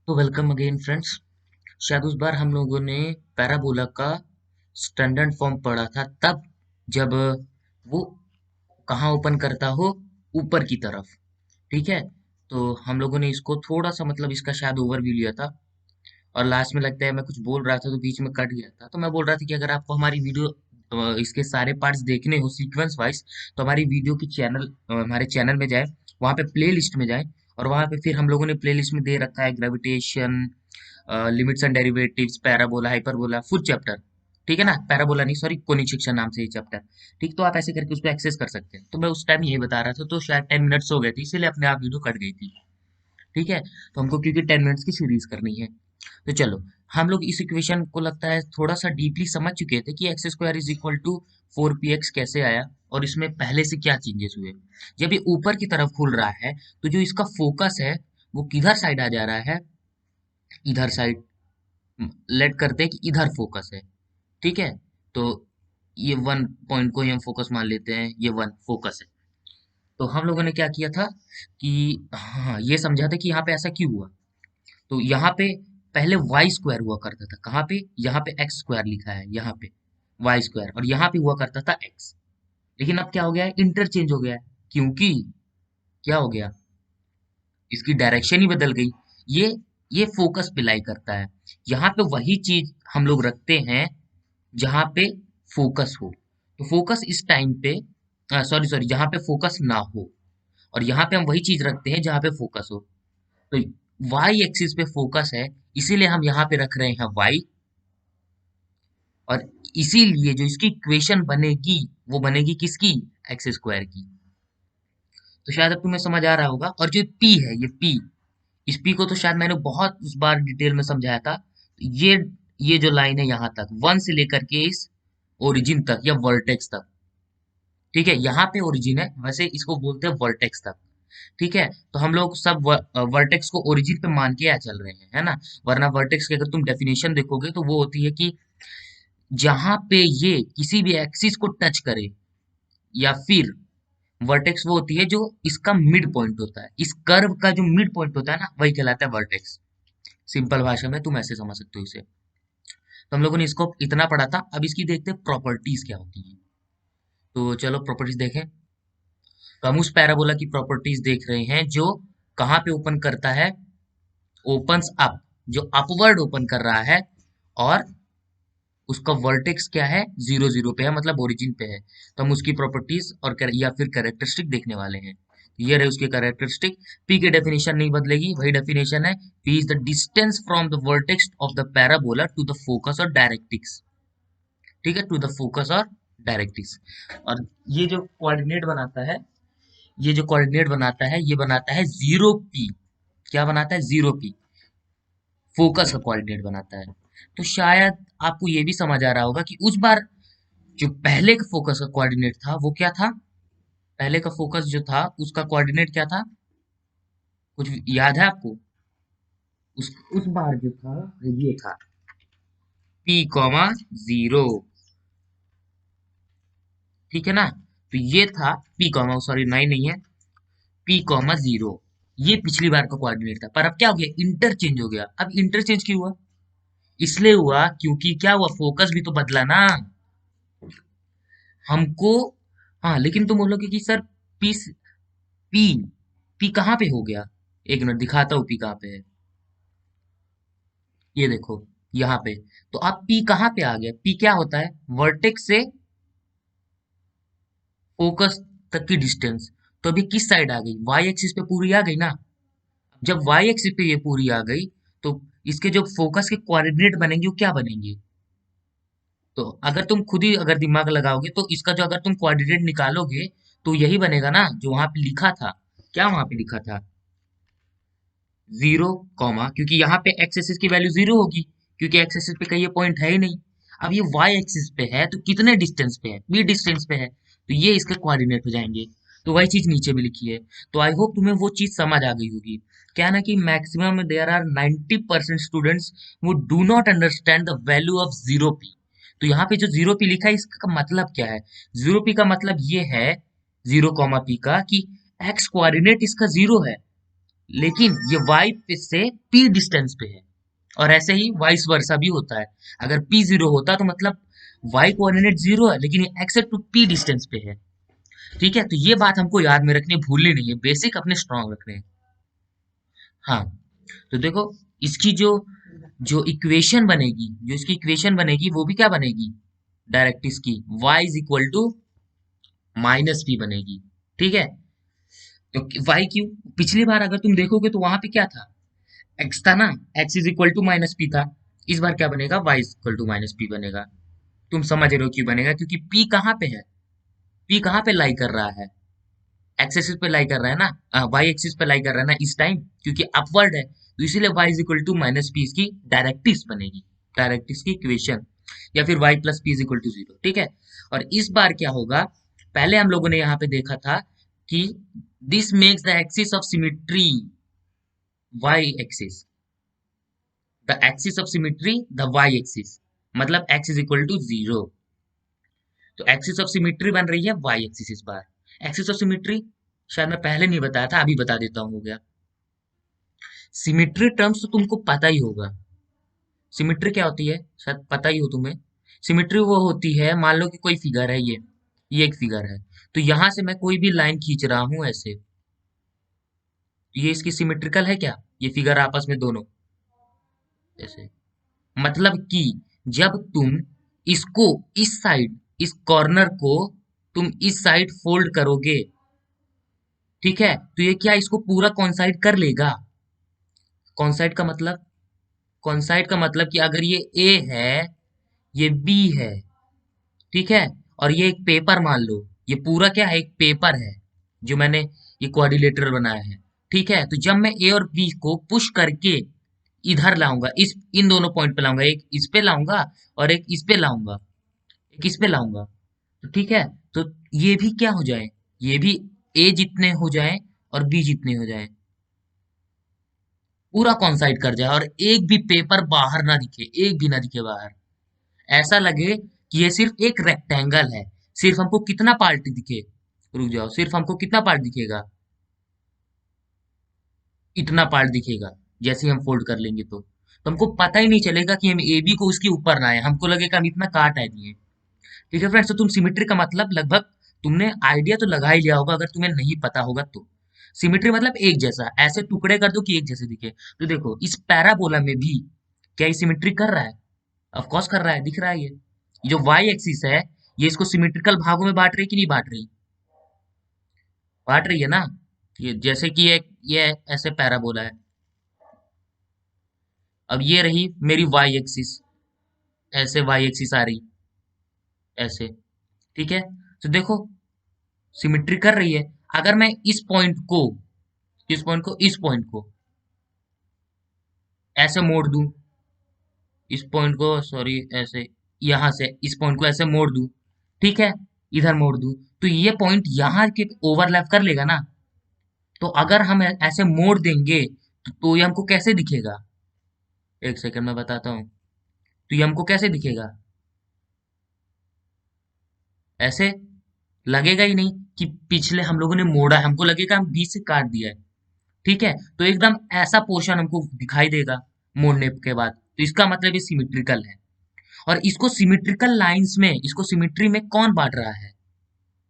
तो welcome again friends. शायद उस बार हम लोगों ने पैराबोला का स्टैंडर्ड फॉर्म पढ़ा था तब, जब वो कहाँ ओपन करता हो, ऊपर की तरफ। ठीक है। तो हम लोगों ने इसको थोड़ा सा मतलब इसका शायद ओवरव्यू लिया था, और लास्ट में लगता है मैं कुछ बोल रहा था तो बीच में कट गया था। तो मैं बोल रहा था कि अगर आपको हमारी वीडियो इसके सारे पार्ट्स देखने हो सीक्वेंस वाइज, तो हमारी वीडियो की हमारे चैनल में जाए, वहाँ पे प्ले लिस्ट में जाए, और वहाँ पे फिर हम लोगों ने प्ले लिस्ट में दे रखा है gravitation, limits and derivatives, parabola, hyperbola, full chapter. ठीक है ना, पैराबोला नहीं, सॉरी, कोनिक सेक्शन नाम से ये चैप्टर। ठीक, तो आप ऐसे करके उसको एक्सेस कर सकते हैं। तो मैं उस टाइम यही बता रहा था, तो शायद 10 मिनट्स हो गए थे, इसीलिए अपने आप वीडियो कट गई थी। ठीक है। तो हमको क्योंकि 10 मिनट्स की सीरीज करनी है, तो चलो, हम लोग इस इक्वेशन को लगता है थोड़ा सा डीपली समझ चुके थे कि X square is equal to 4px कैसे आया, और इसमें पहले से क्या चेंजेस हुए। जब ये ऊपर की तरफ खुल रहा है, तो जो इसका फोकस है वो किधर साइड आ जा रहा है, इधर साइड। लेट करते हैं कि इधर फोकस है। ठीक है। तो ये वन पॉइंट को ही हम फोकस मान लेते हैं, ये वन फोकस है। तो हम लोगों ने क्या किया था कि हाँ, ये समझा था कि यहाँ पे ऐसा क्यों हुआ। तो यहाँ पे पहले वाई स्क्वायर हुआ करता था, कहाँ पे, यहाँ पे एक्स स्क्वायर लिखा है, यहाँ पे वाई स्क्वायर, और यहाँ पे हुआ करता था एक्स। लेकिन अब क्या हो गया है, इंटरचेंज हो गया है। क्योंकि क्या हो गया, इसकी डायरेक्शन ही बदल गई। ये ये फोकस पे लाई करता है। यहाँ पे वही चीज हम लोग रखते हैं जहाँ पे फोकस हो। तो फोकस इस टाइम पे, सॉरी सॉरी, जहाँ पे फोकस ना हो, और यहाँ पे हम वही चीज रखते हैं जहाँ पे फोकस हो। तो वाई एक्सिस पे फोकस है, इसीलिए हम यहाँ पे रख रहे हैं वाई। और इसीलिए जो इसकी इक्वेशन बनेगी, वो बनेगी किसकी, एक्स स्क्वायर की। तो शायद अब तुम्हें समझ आ रहा होगा। और जो पी है, ये पी, इस पी को तो शायद मैंने बहुत उस बार डिटेल में समझाया था। ये ये जो लाइन है यहाँ तक, वन से लेकर के इस ओरिजिन तक या वर्टेक्स तक। ठीक है, यहाँ पे ओरिजिन है, वैसे इसको बोलते हैं वर्टेक्स तक। ठीक है। तो हम लोग सब वर्टेक्स को ओरिजिन पे मान के चल रहे हैं, है ना। वरना वर्टेक्स की अगर तुम डेफिनेशन देखोगे तो वो होती है कि जहां पे ये किसी भी एक्सिस को टच करे, या फिर वर्टेक्स वो होती है जो इसका मिड पॉइंट होता है, इस कर्व का जो मिड पॉइंट होता है ना, वही कहलाता है वर्टेक्स। सिंपल भाषा में तुम ऐसे समझ सकते हो इसे। तो हम लोगों ने इसको इतना पढ़ा था, अब इसकी देखते हैं प्रॉपर्टीज क्या होती हैं। तो चलो प्रॉपर्टीज देखें। तो हम उस पैराबोला की प्रॉपर्टीज देख रहे हैं जो कहाँ पे ओपन करता है, ओपन्स अप, जो अपवर्ड ओपन कर रहा है, और उसका वर्टेक्स क्या है, 0 0 पे है, मतलब ओरिजिन पे है। तो हम उसकी प्रॉपर्टीज और या फिर कैरेक्टरिस्टिक देखने वाले हैं। ये रहे उसके कैरेक्टरिस्टिक। पी की डेफिनेशन नहीं बदलेगी, वही डेफिनेशन है। P is the distance from the vertex of the parabola to the focus और डायरेक्ट्रिक्स। ठीक है, टू द फोकस और डायरेक्ट्रिक्स। और ये जो कोऑर्डिनेट बनाता है, ये जो कोऑर्डिनेट बनाता है, ये बनाता है 0p। क्या बनाता है, 0p, फोकस का कोऑर्डिनेट बनाता है। तो शायद आपको ये भी समझ आ रहा होगा कि उस बार जो पहले का फोकस का कोऑर्डिनेट था वो क्या था। पहले का फोकस जो था उसका कोऑर्डिनेट क्या था, कुछ याद है आपको। उस बार जो था वो ये था, p, 0। ठीक है ना। तो ये था p, सॉरी 9 नहीं है, p, 0। ये पिछली बार का कोऑर्डिनेट था, पर अब क्या हो गया, इंटरचेंज हो गया। अब इंटरचेंज क्यों हुआ, इसलिए हुआ क्योंकि क्या हुआ, फोकस भी तो बदला ना हमको। हाँ, लेकिन तुम बोलोगे कि सर पी, पी पी कहाँ पे हो गया। एक मिनट दिखाता हूँ पी कहाँ पे है। ये देखो, यहाँ पे। तो अब पी कहाँ पे आ गया, पी क्या होता है, वर्टेक्स से फोकस तक की डिस्टेंस। तो अभी किस साइड आ गई, वाई एक्सिस पे पूरी आ गई ना। जब वाई एक्सिस पे ये पूरी आ गई, तो इसके जो फोकस के कोऑर्डिनेट बनेंगे वो क्या बनेंगे। तो अगर तुम खुद ही अगर दिमाग लगाओगे तो इसका जो अगर तुम कोऑर्डिनेट निकालोगे, तो यही बनेगा ना जो वहां पे लिखा था। क्या वहां पे लिखा था, 0, क्योंकि यहाँ पे एक्स एक्सिस की वैल्यू 0 होगी, क्योंकि एक्स एक्सिस पे कहीं ये पॉइंट है ही नहीं। अब ये वाई एक्सिस पे है तो कितने डिस्टेंस पे है, बी डिस्टेंस पे है, तो ये इसके कोऑर्डिनेट हो जाएंगे। तो वही चीज नीचे भी लिखी है। तो आई होप तुम्हें वो चीज समझ आ गई होगी। क्या है ना कि मैक्सिमम देयर आर 90% स्टूडेंट्स वो do not understand the value of 0p। तो यहाँ पे जो 0p लिखा है इसका मतलब क्या है, 0p का मतलब ये है, 0, पी का, कि एक्स कोऑर्डिनेट इसका 0 है। लेकिन ये y पे से p डिस्टेंस पे है, और ऐसे ही वाइस वर्सा भी होता है। अगर p जीरो होता तो मतलब y कोऑर्डिनेट जीरो है, लेकिन ये x टू p डिस्टेंस पे है। ठीक है, तो ये बात हमको याद में रखनी है, भूलनी नहीं है, बेसिक अपने स्ट्रांग रखने हैं। हाँ, तो देखो इसकी जो जो इक्वेशन बनेगी, जो इसकी इक्वेशन बनेगी वो भी क्या बनेगी, डायरेक्ट इसकी y is equal to minus P बनेगी। ठीक है, तो y क्यू, पिछली बार अगर तुम देखोगे तो वहां पे क्या था, x था ना, x is equal to minus P था। इस बार क्या बनेगा, y is equal to minus P बनेगा। तुम समझ रहे हो क्यों बनेगा, क्योंकि p कहाँ पे है, p कहाँ पे लाई कर रहा है, एक्स एक्सिस पे लाई कर रहा है ना, वाई एक्सिस पे लाई कर रहा है ना इस टाइम, क्योंकि अपवर्ड है, तो इसीलिए y is equal to minus P इसकी डायरेक्टिक्स बनेगी, डायरेक्टिक्स की इक्वेशन, या फिर y plus P is equal to zero. ठीक है, और इस बार क्या होगा, पहले हम लोगों ने यहाँ पे देखा था कि this makes the axis of symmetry y axis, the axis of symmetry the y axis, मतलब x is equal to zero. तो एक्सिस ऑफ सिमिट्री बन रही है y एक्सिस इस बार। एक्सिस ऑफ सिमिट्री शायद मैं पहले नहीं बताया था, अभी बता देता हूँ, हो गया। सिमिट्री टर्म्स तो तुमको पता ही होगा, सिमिट्री क्या होती है शायद पता ही हो तुम्हें। सिमिट्री वो होती है, मान लो कि कोई फिगर है, ये एक फिगर है, तो यहां से मैं कोई भी लाइन खींच रहा हूं ऐसे, ये इसकी सिमिट्रिकल है क्या, ये फिगर आपस में दोनों ऐसे, मतलब कि जब तुम इसको इस साइड, इस कॉर्नर को तुम इस साइड फोल्ड करोगे, ठीक है, तो ये क्या इसको पूरा कॉन्साइड कर लेगा। कॉन्साइड का मतलब, कॉन्साइड का मतलब कि अगर ये ए है, ये बी है, ठीक है, और ये एक पेपर मान लो, ये पूरा क्या है, एक पेपर है जो मैंने ये क्वाड्रिलेटरल बनाया है। ठीक है, तो जब मैं ए और बी को पुश करके इधर लाऊंगा, इस इन दोनों पॉइंट पे लाऊंगा, एक इस पे लाऊंगा और एक इस पे लाऊंगा, एक इस पे लाऊंगा, तो ठीक है, तो ये भी क्या हो जाए, ये भी ए जितने हो जाए और बी जितने हो जाए, पूरा कॉन्साइड कर जाए, और एक भी पेपर बाहर ना दिखे, एक भी ना दिखे बाहर, ऐसा लगे कि ये सिर्फ एक रेक्टेंगल है। सिर्फ हमको कितना पार्ट दिखे, रुक जाओ, सिर्फ हमको कितना पार्ट दिखेगा, इतना पार्ट दिखेगा, जैसे ही हम फोल्ड कर लेंगे तो हमको पता ही नहीं चलेगा कि हम ए बी को उसके ऊपर ना आए, हमको लगेगा हम इतना काट आए दिए। ठीक है फ्रेंड्स, तो तुम सिमेट्री का मतलब लगभग तुमने आइडिया तो लगा ही लिया होगा, अगर तुम्हें नहीं पता होगा तो। सिमेट्री मतलब एक जैसा, ऐसे टुकड़े कर दो कि एक जैसे दिखे। तो देखो इस पैराबोला में भी क्या ये सिमेट्री कर रहा है, ऑफ कोर्स कर रहा है, दिख रहा है ये जो वाई एक्सिस है, ये इसको सिमेट्रिकल भागों में बांट रही है कि नहीं बांट रही, बांट रही है ना। ये जैसे कि ये ऐसे पैराबोला है, अब ये रही मेरी वाई एक्सिस, ऐसे वाई एक्सिस आ रही ऐसे, ठीक है, तो देखो सिमेट्री कर रही है। अगर मैं इस पॉइंट को ऐसे मोड़ दूं, इस पॉइंट को सॉरी ऐसे, यहां से इस पॉइंट को ऐसे मोड़ दूं, ठीक है, इधर मोड़ दूं, तो ये पॉइंट यहाँ के ओवरलैप कर लेगा ना। तो अगर हम ऐसे मोड़ देंगे तो ये हमको कैसे दिखेगा, एक सेकंड में बताता हूँ, तो ये हमको कैसे दिखेगा, ऐसे लगेगा ही नहीं कि पिछले हम लोगों ने मोड़ा है, हमको लगेगा हम बीच से काट दिया है। ठीक है, तो एकदम ऐसा पोर्शन हमको दिखाई देगा मोड़ने के बाद, तो इसका मतलब ये सिमिट्रिकल है। और इसको सिमिट्रिकल लाइंस में, इसको सिमिट्री में कौन बांट रहा है,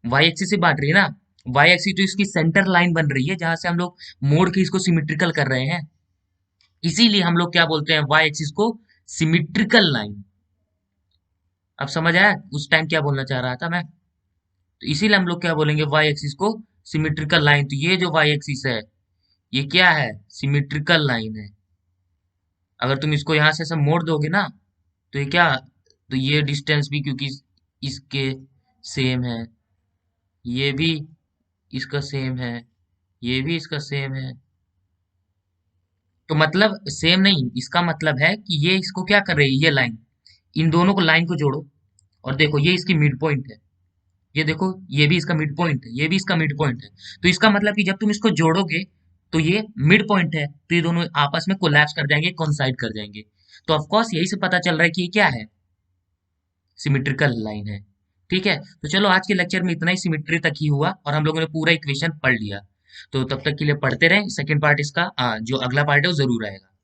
वाई एक्सिस से बांट रही है ना। वाई एक्सिस तो इसकी सेंटर लाइन बन रही है, जहां से हम लोग मोड़ के इसको सिमिट्रिकल कर रहे हैं, इसीलिए हम लोग क्या बोलते हैं वाई एक्सिस को, सिमिट्रिकल लाइन। अब समझ आया उस टाइम क्या बोलना चाह रहा था मैं, तो इसीलिए हम लोग क्या बोलेंगे वाई एक्सिस को सिमिट्रिकल लाइन। तो ये जो वाई एक्सिस है, ये क्या है, सिमिट्रिकल लाइन है। अगर तुम इसको यहां से ऐसे मोड़ दोगे ना, तो ये क्या, तो ये डिस्टेंस भी क्योंकि इसके सेम है, ये भी इसका सेम है, ये भी इसका सेम है, तो मतलब सेम नहीं, इसका मतलब है कि ये इसको क्या कर रही है, ये लाइन, इन दोनों को लाइन को जोड़ो, और देखो ये इसकी मिड पॉइंट है, ये देखो ये भी इसका मिड पॉइंट है, ये भी इसका मिड पॉइंट है। तो इसका मतलब कि जब तुम इसको जोड़ोगे तो ये मिड पॉइंट है, तो ये दोनों आपस में कोलैप्स कर जाएंगे, कोइंसाइड कर जाएंगे। तो ऑफ कोर्स यही से पता चल रहा है कि ये क्या है, सिमेट्रिकल लाइन है। ठीक है, तो चलो आज के लेक्चर में इतना ही, सिमेट्री तक ही हुआ और हम लोगों ने पूरा इक्वेशन पढ़ लिया। तो तब तक के लिए पढ़ते रहें। सेकंड पार्ट इसका जो अगला पार्ट है वो जरूर आएगा।